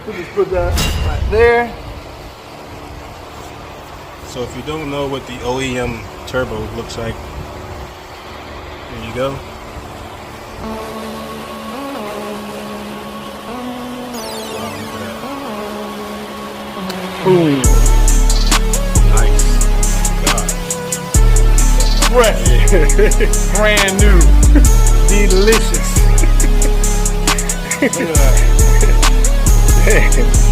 We'll just put that right there. So if you don't know what the OEM turbo looks like, there you go. Boom. Nice. God. Fresh. Brand new. Delicious. Look at that. Damn.